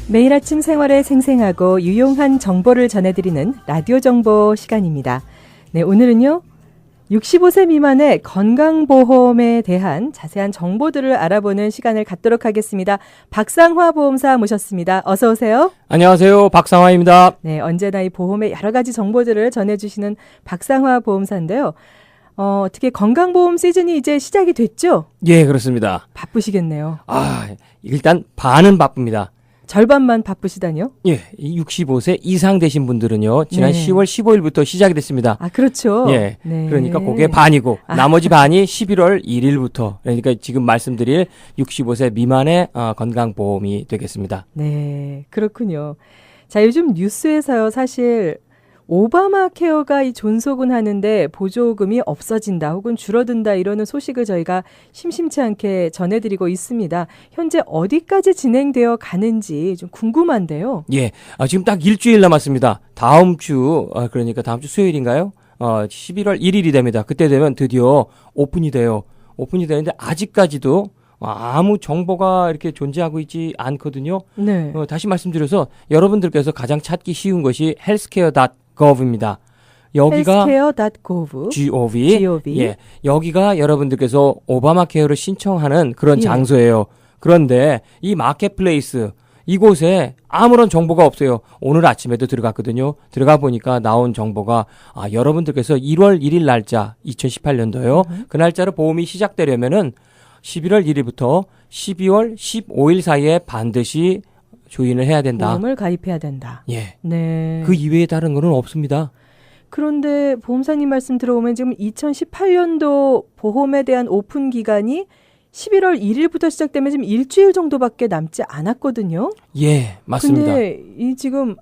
매일 아침 생활에 생생하고 유용한 정보를 전해드리는 라디오 정보 시간입니다. 네, 오늘은요. 65세 미만의 건강보험에 대한 자세한 정보들을 알아보는 시간을 갖도록 하겠습니다. 박상화 보험사 모셨습니다. 어서 오세요. 안녕하세요. 박상화입니다. 네, 언제나 이 보험의 여러 가지 정보들을 전해주시는 박상화 보험사인데요. 어떻게 건강보험 시즌이 이제 시작이 됐죠? 예, 그렇습니다. 바쁘시겠네요. 일단 반은 바쁩니다. 절반만 바쁘시다니요? 예, 65세 이상 되신 분들은요. 지난 10월 15일부터 시작이 됐습니다. 아, 그렇죠. 예, 네. 그러니까 그게 반이고 나머지 반이 11월 1일부터 그러니까 지금 말씀드릴 65세 미만의 건강보험이 되겠습니다. 네, 그렇군요. 자, 요즘 뉴스에서요, 사실 오바마 케어가 이 존속은 하는데 보조금이 없어진다 혹은 줄어든다 이러는 소식을 저희가 심심치 않게 전해드리고 있습니다. 현재 어디까지 진행되어 가는지 좀 궁금한데요. 예, 지금 딱 일주일 남았습니다. 다음 주 수요일인가요? 11월 1일이 됩니다. 그때 되면 드디어 오픈이 돼요. 오픈이 되는데 아직까지도 아무 정보가 이렇게 존재하고 있지 않거든요. 네. 다시 말씀드려서 여러분들께서 가장 찾기 쉬운 것이 healthcare.gov입니다. 여기가 healthcare.gov. 예, 여기가 여러분들께서 오바마 케어를 신청하는 그런 예. 장소예요. 그런데 이 마켓플레이스 이곳에 아무런 정보가 없어요. 오늘 아침에도 들어갔거든요. 들어가 보니까 나온 정보가 여러분들께서 1월 1일 날짜 2018년도요. 그 날짜로 보험이 시작되려면은 11월 1일부터 12월 15일 사이에 반드시 조인을 해야 된다. 보험을 가입해야 된다. 예. 네. 그 이외에 다른 거는 없습니다. 그런데 보험사님 말씀 들어보면 지금 2018년도 보험에 대한 오픈 기간이 11월 1일부터 시작되면 지금 일주일 정도밖에 남지 않았거든요. 예, 맞습니다. 근데 이 지금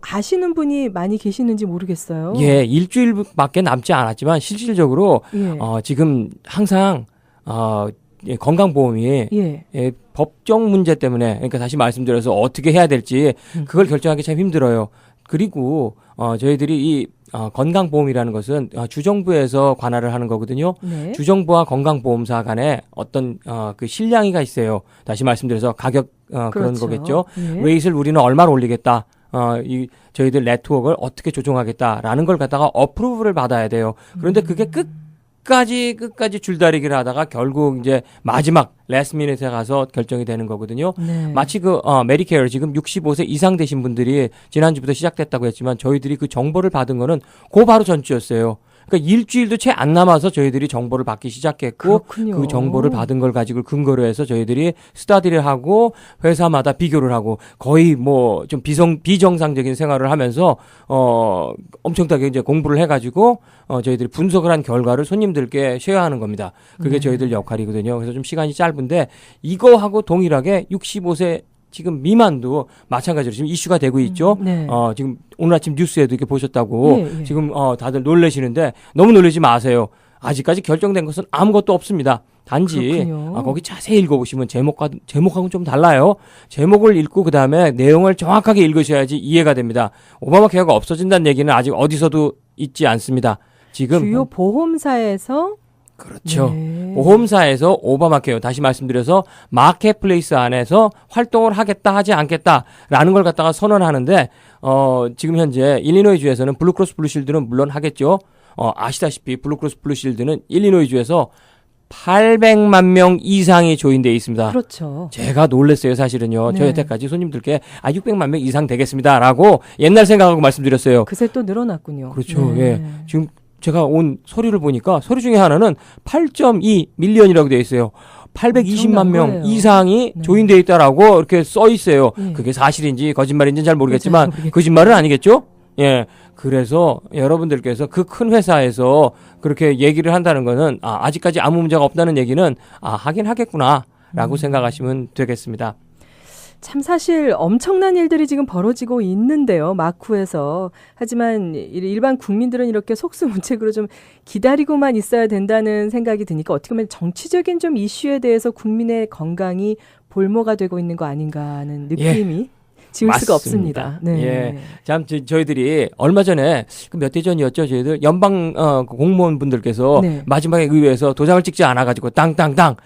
아시는 분이 많이 계시는지 모르겠어요. 예, 일주일밖에 남지 않았지만 실질적으로 예. 지금 항상 건강보험이 예. 법적 문제 때문에 그러니까 다시 말씀드려서 어떻게 해야 될지 그걸 결정하기 참 힘들어요. 그리고 저희들이 이 건강보험이라는 것은 주정부에서 관할을 하는 거거든요. 네. 주정부와 건강보험사 간에 어떤 그 실량이가 있어요. 다시 말씀드려서 가격 그런 그렇죠. 거겠죠. 예. 레이트를 우리는 얼마를 올리겠다. 저희들 네트워크를 어떻게 조정하겠다라는 걸 갖다가 어프로브를 받아야 돼요. 그런데 그게 끝까지 줄다리기를 하다가 결국 이제 마지막 라스트 미닛에 가서 결정이 되는 거거든요. 네. 마치 메디케어 지금 65세 이상 되신 분들이 지난주부터 시작됐다고 했지만 저희들이 그 정보를 받은 거는 바로 전주였어요. 그러니까 일주일도 채 안 남아서 저희들이 정보를 받기 시작했고 그렇군요. 그 정보를 받은 걸 가지고 근거로 해서 저희들이 스터디를 하고 회사마다 비교를 하고 거의 뭐 좀 비정상적인 생활을 하면서 엄청나게 이제 공부를 해가지고 저희들이 분석을 한 결과를 손님들께 쉐어하는 겁니다. 그게 저희들 역할이거든요. 그래서 좀 시간이 짧은데 이거하고 동일하게 65세 지금 미만도 마찬가지로 지금 이슈가 되고 있죠. 네. 지금 오늘 아침 뉴스에도 이렇게 보셨다고 예. 지금 다들 놀라시는데 너무 놀라지 마세요. 아직까지 결정된 것은 아무것도 없습니다. 단지 거기 자세히 읽어보시면 제목하고는 좀 달라요. 제목을 읽고 그 다음에 내용을 정확하게 읽으셔야지 이해가 됩니다. 오바마 케어가 없어진다는 얘기는 아직 어디서도 있지 않습니다. 지금 주요 보험사에서 그렇죠. 네. 보험사에서 오바마 케어 다시 말씀드려서 마켓플레이스 안에서 활동을 하겠다 하지 않겠다라는 걸 갖다가 선언하는데 지금 현재 일리노이 주에서는 블루크로스 블루실드는 물론 하겠죠. 아시다시피 블루크로스 블루실드는 일리노이 주에서 800만 명 이상이 조인되어 있습니다. 그렇죠. 제가 놀랐어요, 사실은요. 네. 저 여태까지 손님들께 600만 명 이상 되겠습니다라고 옛날 생각하고 말씀드렸어요. 그새 또 늘어났군요. 그렇죠. 네. 예. 지금 제가 온 서류를 보니까 서류 중에 하나는 8.2 밀리언이라고 되어 있어요. 820만 명 거예요. 이상이 네. 조인되어 있다라고 이렇게 써 있어요. 예. 그게 사실인지 거짓말인지는 잘 모르겠지만 모르겠죠. 거짓말은 아니겠죠? 예. 그래서 여러분들께서 그 큰 회사에서 그렇게 얘기를 한다는 거는 아직까지 아무 문제가 없다는 얘기는 하긴 하겠구나라고 생각하시면 되겠습니다. 참 사실 엄청난 일들이 지금 벌어지고 있는데요. 마쿠에서. 하지만 일반 국민들은 이렇게 속수무책으로 좀 기다리고만 있어야 된다는 생각이 드니까 어떻게 보면 정치적인 좀 이슈에 대해서 국민의 건강이 볼모가 되고 있는 거 아닌가 하는 느낌이 지울 수가 맞습니다. 없습니다. 네. 예. 참 저희들이 얼마 전에 몇 대 전이었죠. 저희들 연방 공무원분들께서 네. 마지막에 의회에서 도장을 찍지 않아가지고 땅땅땅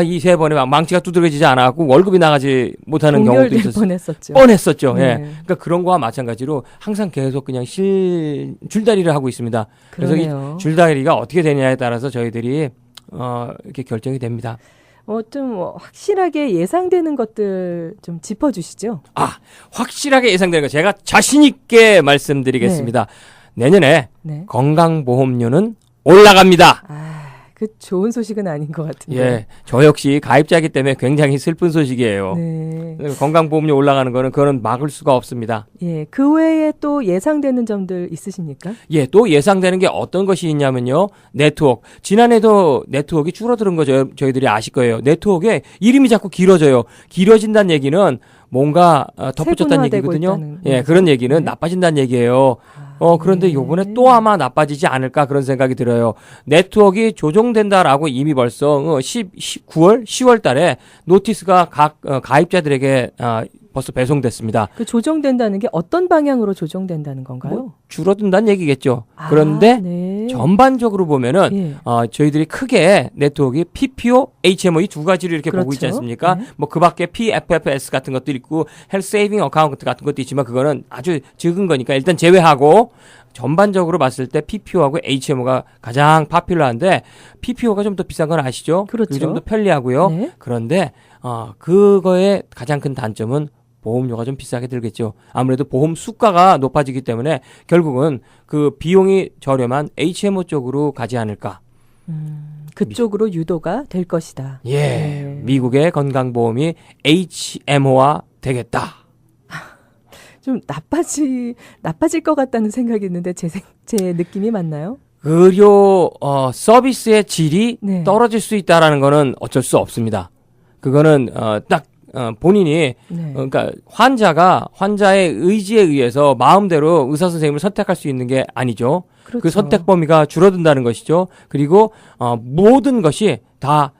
이 세 번에 막 망치가 두드러지지 않아갖고 월급이 나가지 못하는 경우도 동결될 있었어요. 뻔했었죠. 뻔했었죠. 네. 예. 그러니까 그런 거와 마찬가지로 항상 계속 그냥 줄다리를 하고 있습니다. 그래서 그러네요. 이 줄다리가 어떻게 되냐에 따라서 저희들이 이렇게 결정이 됩니다. 좀 확실하게 예상되는 것들 좀 짚어주시죠. 확실하게 예상되는 거 제가 자신 있게 말씀드리겠습니다. 내년에 네. 건강보험료는 올라갑니다. 그 좋은 소식은 아닌 것 같은데. 예, 저 역시 가입자이기 때문에 굉장히 슬픈 소식이에요. 네. 건강보험료 올라가는 거는 그거는 막을 수가 없습니다. 예, 그 외에 또 예상되는 점들 있으십니까? 예, 또 예상되는 게 어떤 것이 있냐면요. 네트워크. 지난해도 네트워크가 줄어드는 거 저희들이 아실 거예요. 네트워크의 이름이 자꾸 길어져요. 길어진다는 얘기는 뭔가 덧붙였다는 세분화되고 얘기거든요. 있다는 예, 거죠. 그런 얘기는 네. 나빠진다는 얘기예요. 그런데 네. 요번에 또 아마 나빠지지 않을까 그런 생각이 들어요. 네트워크가 조정된다라고 이미 벌써 9월, 10월 달에 노티스가 각 가입자들에게 벌써 배송됐습니다. 그 조정된다는 게 어떤 방향으로 조정된다는 건가요? 줄어든다는 얘기겠죠. 그런데 네. 전반적으로 보면은 예. 저희들이 크게 네트워크 PPO, HMO 이 두 가지를 이렇게 보고 있지 그렇죠. 않습니까? 네. 뭐 그 밖에 PFFS 같은 것도 있고 헬스 세이빙 어카운트 같은 것도 있지만 그거는 아주 적은 거니까 일단 제외하고 전반적으로 봤을 때 PPO하고 HMO가 가장 파퓰러한데 PPO가 좀 더 비싼 건 아시죠? 그렇죠. 좀 더 편리하고요. 네. 그런데 그거의 가장 큰 단점은 보험료가 좀 비싸게 들겠죠. 아무래도 보험 수가가 높아지기 때문에 결국은 그 비용이 저렴한 HMO 쪽으로 가지 않을까. 그쪽으로 유도가 될 것이다. 예, 네. 미국의 건강보험이 HMO화 되겠다. 좀 나빠질 것 같다는 생각이 있는데 제 느낌이 맞나요? 의료 서비스의 질이 네. 떨어질 수 있다라는 거는 어쩔 수 없습니다. 그거는 딱 본인이 네. 그러니까 환자의 의지에 의해서 마음대로 의사 선생님을 선택할 수 있는 게 아니죠. 그렇죠. 그 선택 범위가 줄어든다는 것이죠. 그리고 모든 것이 다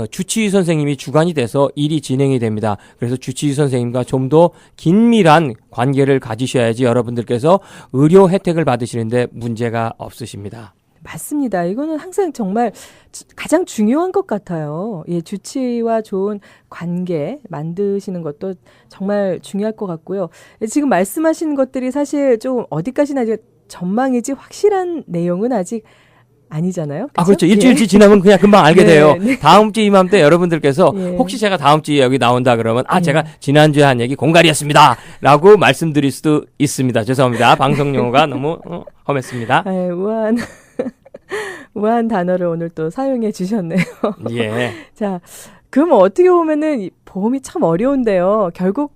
주치의 선생님이 주관이 돼서 일이 진행이 됩니다. 그래서 주치의 선생님과 좀 더 긴밀한 관계를 가지셔야지 여러분들께서 의료 혜택을 받으시는데 문제가 없으십니다. 맞습니다. 이거는 항상 정말 가장 중요한 것 같아요. 예, 주치의와 좋은 관계 만드시는 것도 정말 중요할 것 같고요. 지금 말씀하신 것들이 사실 좀 어디까지나 이제 전망이지 확실한 내용은 아직 아니잖아요. 그렇죠. 예. 일주일치 지나면 그냥 금방 알게 네, 돼요. 네. 다음 주 이맘때 여러분들께서 예. 혹시 제가 다음 주에 여기 나온다 그러면 예. 제가 지난주에 한 얘기 공갈이었습니다. 라고 말씀드릴 수도 있습니다. 죄송합니다. 방송 용어가 너무 험했습니다. 우아한 단어를 오늘 또 사용해 주셨네요. 예. 자, 그럼 어떻게 보면은 이 보험이 참 어려운데요. 결국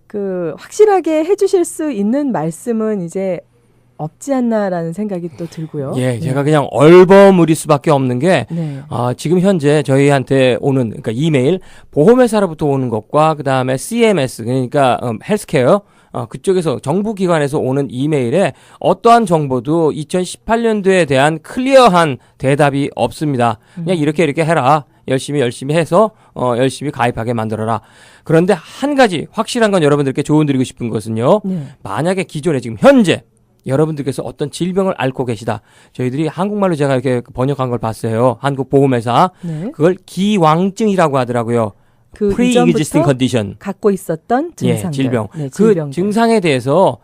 그 확실하게 해주실 수 있는 말씀은 이제 없지 않나라는 생각이 또 들고요. 예, 네. 제가 그냥 얼버무릴 수밖에 없는 게 네. 지금 현재 저희한테 오는 그러니까 이메일 보험회사로부터 오는 것과 그다음에 CMS 그러니까 헬스케어 그쪽에서 정부기관에서 오는 이메일에 어떠한 정보도 2018년도에 대한 클리어한 대답이 없습니다. 그냥 이렇게 해라. 열심히 해서 열심히 가입하게 만들어라. 그런데 한 가지 확실한 건 여러분들께 조언드리고 싶은 것은요. 네. 만약에 기존에 지금 현재 여러분들께서 어떤 질병을 앓고 계시다. 저희들이 한국말로 제가 이렇게 번역한 걸 봤어요. 한국보험회사. 네. 그걸 기왕증이라고 하더라고요. 그 Pre-existing 이전부터 condition. 갖고 있었던 증상들. 예, 질병. 네, 그 질병들. 증상에 대해서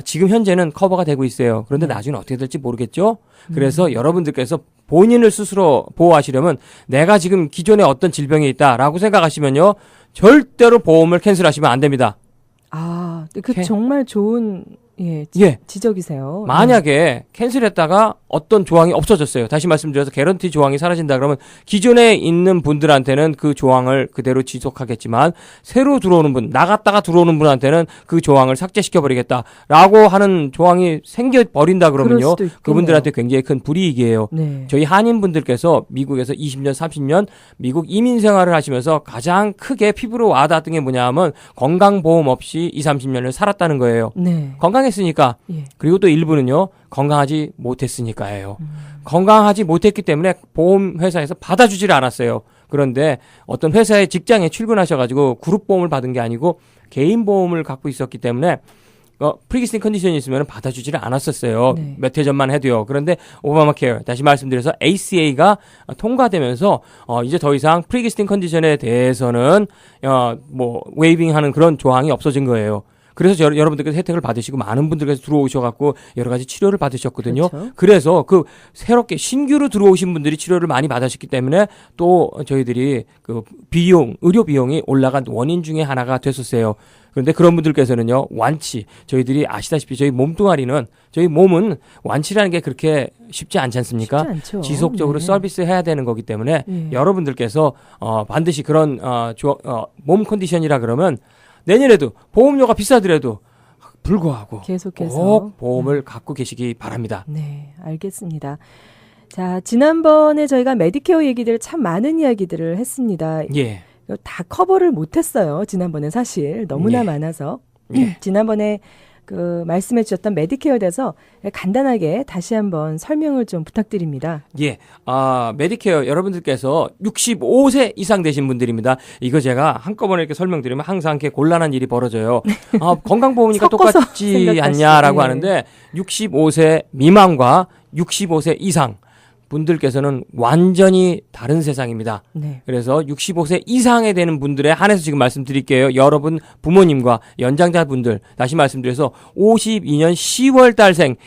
지금 현재는 커버가 되고 있어요. 그런데 네. 나중에 어떻게 될지 모르겠죠. 그래서 여러분들께서 본인을 스스로 보호하시려면 내가 지금 기존에 어떤 질병이 있다라고 생각하시면요. 절대로 보험을 캔슬하시면 안 됩니다. 정말 좋은 예. 지적이세요. 만약에 캔슬했다가 어떤 조항이 없어졌어요. 다시 말씀드려서 개런티 조항이 사라진다 그러면 기존에 있는 분들한테는 그 조항을 그대로 지속하겠지만 새로 들어오는 분, 나갔다가 들어오는 분한테는 그 조항을 삭제시켜버리겠다라고 하는 조항이 생겨버린다 그럴 그러면요. 수도 있겠네요. 그분들한테 굉장히 큰 불이익이에요. 네. 저희 한인분들께서 미국에서 20년, 30년 미국 이민 생활을 하시면서 가장 크게 피부로 와닿았던 게 뭐냐 하면 건강보험 없이 20, 30년을 살았다는 거예요. 네. 건강했으니까. 예. 그리고 또 일부는요. 건강하지 못했으니까예요. 건강하지 못했기 때문에 보험회사에서 받아주지를 않았어요. 그런데 어떤 회사의 직장에 출근하셔가지고 그룹 보험을 받은 게 아니고 개인 보험을 갖고 있었기 때문에 프리기스팅 컨디션이 있으면 받아주지를 않았었어요. 네. 몇 해 전만 해도요. 그런데 오바마 케어, 다시 말씀드려서 ACA가 통과되면서 이제 더 이상 프리기스팅 컨디션에 대해서는 웨이빙하는 그런 조항이 없어진 거예요. 그래서 여러분들께서 혜택을 받으시고 많은 분들께서 들어오셔갖고 여러 가지 치료를 받으셨거든요. 그렇죠. 그래서 그 새롭게 신규로 들어오신 분들이 치료를 많이 받으셨기 때문에 또 저희들이 그 의료 비용이 올라간 원인 중에 하나가 됐었어요. 그런데 그런 분들께서는요, 저희들이 아시다시피 저희 저희 몸은 완치라는 게 그렇게 쉽지 않지 않습니까? 쉽지 않죠. 지속적으로 네. 서비스 해야 되는 거기 때문에 예. 여러분들께서 반드시 그런 몸 컨디션이라 그러면 내년에도 보험료가 비싸더라도 불구하고 계속해서 꼭 보험을 갖고 계시기 바랍니다. 네, 알겠습니다. 자, 지난번에 저희가 메디케어 얘기들 참 많은 이야기들을 했습니다. 예. 다 커버를 못했어요. 지난번에 사실 너무나 예. 많아서 예. 지난번에 그 말씀해 주셨던 메디케어에 대해서 간단하게 다시 한번 설명을 좀 부탁드립니다. 예. 메디케어 여러분들께서 65세 이상 되신 분들입니다. 이거 제가 한꺼번에 이렇게 설명드리면 항상 이렇게 곤란한 일이 벌어져요. 건강보험이니까 섞어서 똑같지 생각하시죠. 않냐라고 예. 하는데 65세 미만과 65세 이상 분들께서는 완전히 다른 세상입니다. 네. 그래서 65세 이상에 되는 분들에 한해서 지금 말씀드릴게요. 여러분 부모님과 연장자분들 다시 말씀드려서 52년 10월 달생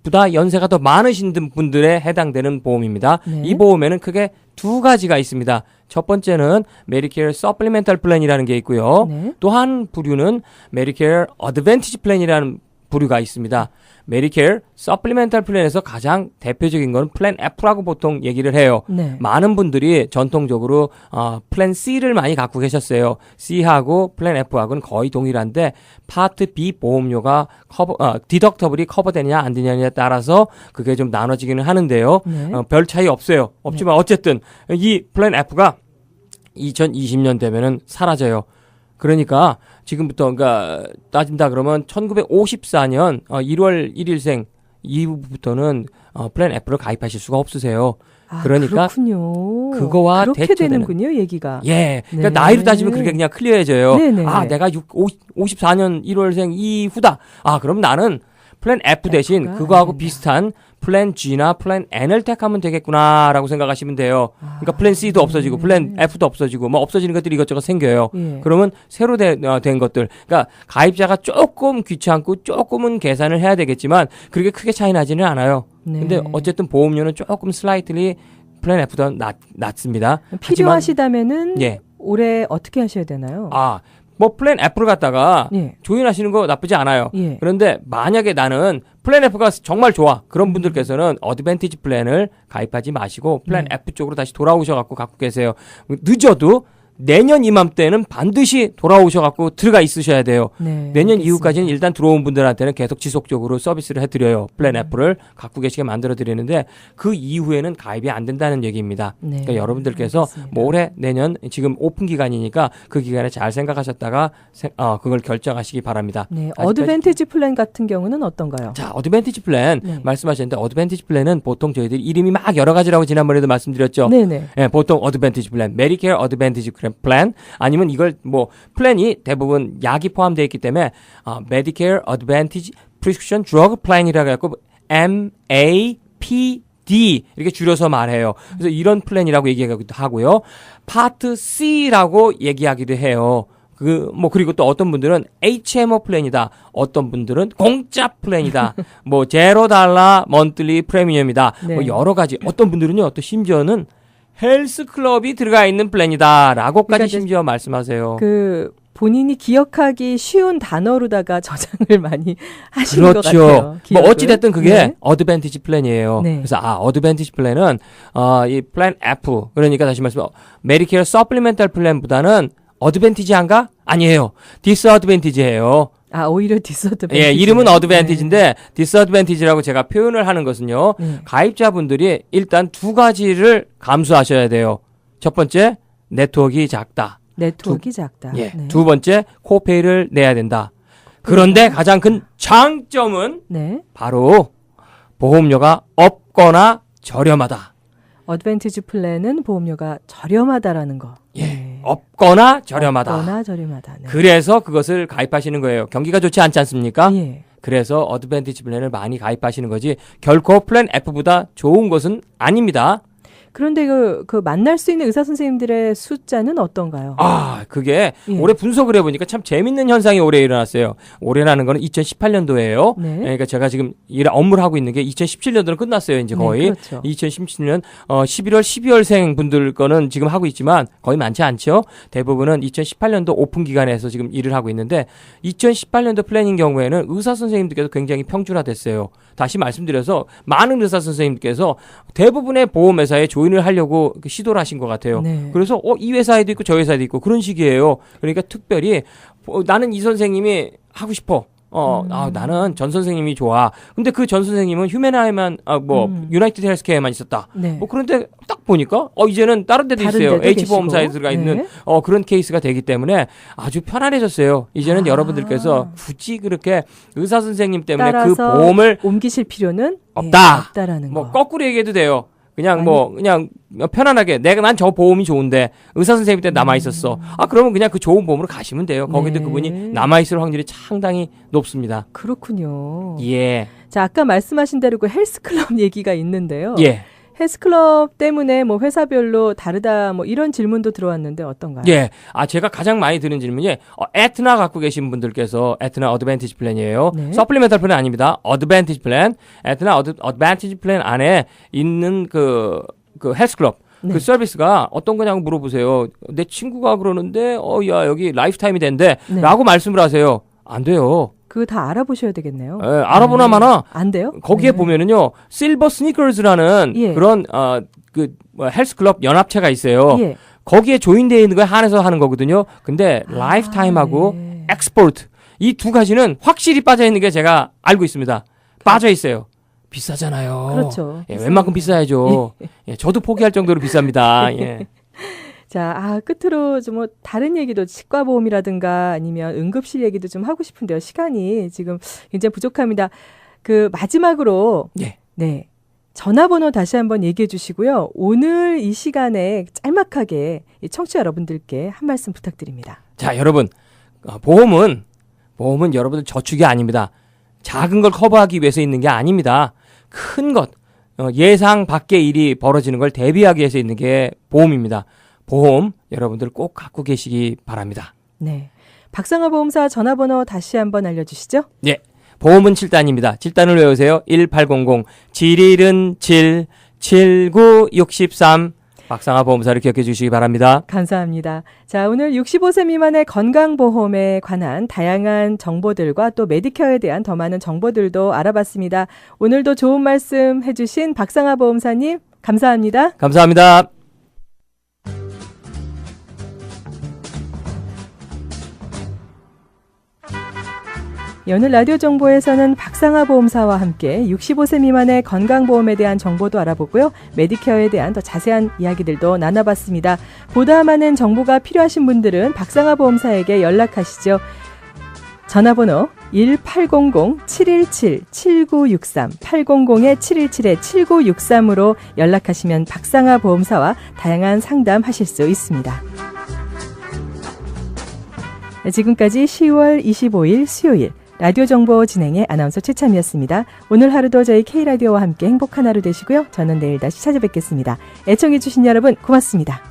보다 연세가 더 많으신 분들에 해당되는 보험입니다. 네. 이 보험에는 크게 두 가지가 있습니다. 첫 번째는 메디케어 서플리멘탈 플랜이라는 게 있고요. 네. 또 한 부류는 메디케어 어드밴티지 플랜이라는 부류가 있습니다. 메디케어 서플리멘탈 플랜에서 가장 대표적인 건 플랜 F라고 보통 얘기를 해요. 네. 많은 분들이 전통적으로 플랜 C를 많이 갖고 계셨어요. C하고 플랜 F하고는 거의 동일한데 파트 B 보험료가 디덕터블이 커버되느냐 안 되느냐에 따라서 그게 좀 나눠지기는 하는데요. 네. 별 차이 없어요. 없지만 어쨌든 이 플랜 F가 2020년 되면은 사라져요. 그러니까 지금부터 그러니까 따진다 그러면 1954년 1월 1일생 이후부터는 플랜 F를 가입하실 수가 없으세요. 그러니까 그렇군요. 그거와 그렇게 대처되는. 되는군요, 얘기가. 예. 그러니까 네. 나이로 따지면 그렇게 그냥 클리어해져요. 네네. 내가 54년 1월생 이후다. 그럼 나는 플랜 F 대신 F가 그거하고 안 된다. 비슷한 플랜 G나 플랜 N을 택하면 되겠구나라고 생각하시면 돼요. 그러니까 플랜 C도 없어지고 플랜 F도 없어지고 없어지는 것들이 이것저것 생겨요. 예. 그러면 새로 된 것들. 그러니까 가입자가 조금 귀찮고 조금은 계산을 해야 되겠지만 그렇게 크게 차이 나지는 않아요. 네. 근데 어쨌든 보험료는 조금 슬라이틀리 플랜 F보다 낮습니다. 필요하시다면은 예. 올해 어떻게 하셔야 되나요? 플랜 F를 갖다가 예. 조인하시는 거 나쁘지 않아요. 예. 그런데 만약에 나는 플랜 F가 정말 좋아. 그런 분들께서는 어드밴티지 플랜을 가입하지 마시고 플랜 F 쪽으로 다시 돌아오셔갖고 갖고 계세요. 늦어도 내년 이맘때는 반드시 돌아오셔갖고 들어가 있으셔야 돼요. 네, 내년 알겠습니다. 이후까지는 일단 들어온 분들한테는 계속 지속적으로 서비스를 해드려요. 플랜 F를 갖고 계시게 만들어드리는데 그 이후에는 가입이 안 된다는 얘기입니다. 네, 그러니까 여러분들께서 알겠습니다. 올해 내년 지금 오픈 기간이니까 그 기간에 잘 생각하셨다가 그걸 결정하시기 바랍니다. 네, 아직까지- 어드밴티지 플랜 같은 경우는 어떤가요? 자, 어드밴티지 플랜 네. 말씀하셨는데 어드밴티지 플랜은 보통 저희들이 이름이 막 여러 가지라고 지난번에도 말씀드렸죠. 네네. 예, 보통 어드밴티지 플랜, 메디케어 어드밴티지 플랜 아니면 이걸 플랜이 대부분 약이 포함되어 있기 때문에 메디케어 어드밴티지 프리스크립션 드러그 플랜이라고 해갖고 MAPD 이렇게 줄여서 말해요. 그래서 이런 플랜이라고 얘기하기도 하고요. 파트 C라고 얘기하기도 해요. 그리고 또 어떤 분들은 HMO 플랜이다. 어떤 분들은 공짜 플랜이다. $0 먼틀리 프리미엄이다. 네. 여러 가지. 어떤 분들은요, 또 심지어는 헬스 클럽이 들어가 있는 플랜이다라고까지 그러니까 이제 심지어 말씀하세요. 본인이 기억하기 쉬운 단어로다가 저장을 많이 하시는 것 그렇죠. 같아요. 기억을. 어찌 됐든 그게 네. 어드밴티지 플랜이에요. 네. 그래서 어드밴티지 플랜은 이 플랜 F 그러니까 다시 말씀 메디케어 서플리멘탈 플랜보다는 어드밴티지한가? 아니에요. 디스어드밴티지예요. 오히려 디스어드밴티지. 예, 이름은 어드밴티지인데 디스어드밴티지라고 제가 표현을 하는 것은요. 네. 가입자분들이 일단 두 가지를 감수하셔야 돼요. 첫 번째, 네트워크가 작다. 네트워크가 작다. 예. 네. 두 번째, 코페이를 내야 된다. 그런데 가장 큰 장점은 네. 바로 보험료가 없거나 저렴하다. 어드밴티지 플랜은 보험료가 저렴하다라는 거. 예. 네. 없거나 저렴하다. 없거나 저렴하다. 네. 그래서 그것을 가입하시는 거예요. 경기가 좋지 않지 않습니까? 예. 그래서 어드밴티지 플랜을 많이 가입하시는 거지 결코 플랜 F보다 좋은 것은 아닙니다. 그런데 그 만날 수 있는 의사 선생님들의 숫자는 어떤가요? 그게 예. 올해 분석을 해보니까 참 재밌는 현상이 올해 일어났어요. 올해라는 거는 2018년도예요. 네. 그러니까 제가 지금 업무를 하고 있는 게 2017년도는 끝났어요. 이제 거의. 네, 그렇죠. 2017년 11월, 12월생 분들 거는 지금 하고 있지만 거의 많지 않죠. 대부분은 2018년도 오픈 기간에서 지금 일을 하고 있는데 2018년도 플랜인 경우에는 의사 선생님들께서 굉장히 평준화됐어요. 다시 말씀드려서 많은 의사 선생님께서 대부분의 보험회사에 조인을 하려고 시도를 하신 것 같아요. 네. 그래서 이 회사에도 있고 저 회사에도 있고 그런 식이에요. 그러니까 특별히 나는 이 선생님이 하고 싶어. 나는 전 선생님이 좋아. 근데 그 전 선생님은 휴메나에만 유나이티드 헬스케어에만 있었다. 네. 그런데 딱 보니까 이제는 다른 데도 다른 있어요. 데도 H보험사에 계시고. 들어가 네. 있는 그런 케이스가 되기 때문에 아주 편안해졌어요. 이제는 여러분들께서 굳이 그렇게 의사 선생님 때문에 그 따라서 보험을 옮기실 필요는 없다라는 거. 거꾸로 얘기해도 돼요. 그냥 편안하게 난 저 보험이 좋은데 의사 선생님 때 남아 있었어. 그러면 그냥 그 좋은 보험으로 가시면 돼요. 거기도 네. 그분이 남아 있을 확률이 상당히 높습니다. 그렇군요. 예. 자, 아까 말씀하신 대로 그 헬스클럽 얘기가 있는데요. 예. 헬스클럽 때문에 회사별로 다르다 이런 질문도 들어왔는데 어떤가요? 예. 제가 가장 많이 드는 질문이 에트나 갖고 계신 분들께서 에트나 어드밴티지 플랜이에요. 네. 서플리멘탈 플랜 아닙니다. 어드밴티지 플랜. 에트나 어드밴티지 플랜 안에 있는 그 헬스클럽 네. 그 서비스가 어떤 거냐고 물어보세요. 내 친구가 그러는데 야 여기 라이프타임이 된대 네. 라고 말씀을 하세요. 안 돼요. 그거 다 알아보셔야 되겠네요. 알아보나 마나 안 돼요? 거기에 네. 보면은요 실버 스니커즈라는 예. 그런 헬스클럽 연합체가 있어요. 예. 거기에 조인되어 있는 거에 한해서 하는 거거든요. 근데 라이프타임하고 네. 엑스포트 이 두 가지는 확실히 빠져 있는 게 제가 알고 있습니다. 빠져 있어요. 비싸잖아요. 그렇죠. 예, 웬만큼 비싸야죠. 예, 저도 포기할 정도로 비쌉니다. 예. 자, 끝으로 좀 다른 얘기도 치과보험이라든가 아니면 응급실 얘기도 좀 하고 싶은데요. 시간이 지금 굉장히 부족합니다. 마지막으로 예. 네. 전화번호 다시 한번 얘기해 주시고요. 오늘 이 시간에 짤막하게 이 청취자 여러분들께 한 말씀 부탁드립니다. 자, 여러분. 보험은 여러분들 저축이 아닙니다. 작은 걸 커버하기 위해서 있는 게 아닙니다. 큰 것, 예상 밖의 일이 벌어지는 걸 대비하기 위해서 있는 게 보험입니다. 보험 여러분들 꼭 갖고 계시기 바랍니다. 네. 박상아 보험사 전화번호 다시 한번 알려주시죠. 네. 보험은 7단입니다. 7단을 외우세요. 1800-7177-7963 박상아 보험사를 기억해 주시기 바랍니다. 감사합니다. 자, 오늘 65세 미만의 건강보험에 관한 다양한 정보들과 또 메디케어에 대한 더 많은 정보들도 알아봤습니다. 오늘도 좋은 말씀 해주신 박상아 보험사님 감사합니다. 감사합니다. 오늘 라디오 정보에서는 박상아 보험사와 함께 65세 미만의 건강보험에 대한 정보도 알아보고요. 메디케어에 대한 더 자세한 이야기들도 나눠봤습니다. 보다 많은 정보가 필요하신 분들은 박상아 보험사에게 연락하시죠. 전화번호 1800-717-7963 800-717-7963으로 연락하시면 박상아 보험사와 다양한 상담하실 수 있습니다. 지금까지 10월 25일 수요일 라디오 정보 진행의 아나운서 최참이었습니다. 오늘 하루도 저희 K라디오와 함께 행복한 하루 되시고요. 저는 내일 다시 찾아뵙겠습니다. 애청해주신 여러분 고맙습니다.